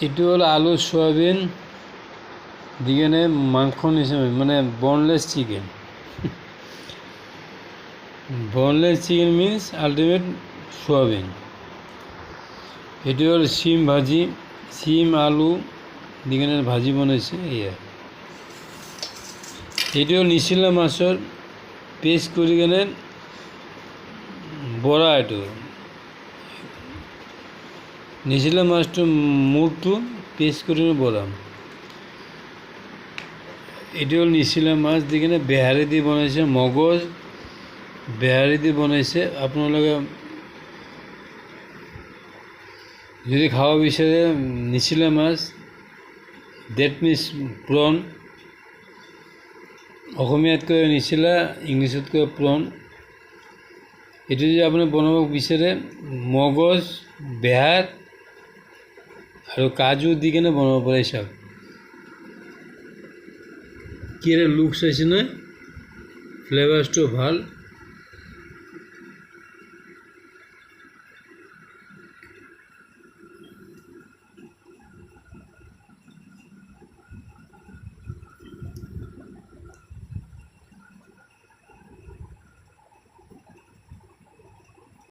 এটি হলো আলু সয়াবিন দিগেনে মাংস হিসেবে মানে boneless chicken. Boneless chicken means ultimate soybean. এটি হল শিম ভাজি, শিম আলু দিগেনের ভাজি বনাইছে এয়া। এটি হল নিচিলা মাছৰ পেস্ট কৰি কেনে বৰা। এইটো নিচিলা মাছটো মূৰটো পেস্ট কৰি বৰা। এটি হল নিচিলা মাছ দি কেনে বেহাৰি দি বনাইছে, মগজ বেহাৰি দি বনাইছে। আপোনালোকে যদি খাব বিচাৰে নিচিলা মাছ, ডেট মিন্স প্ৰন, অসমীয়াতকৈ নিচিলা, ইংলিছতকৈ প্ৰন। এইটো যদি আপুনি বনাব বিচাৰে মগজ বেহাৰ আৰু কাজু দি কেনে বনাব পাৰে। চাওক কি লুক চাইছে নহয়, ফ্লেভাৰ্ছটো ভাল।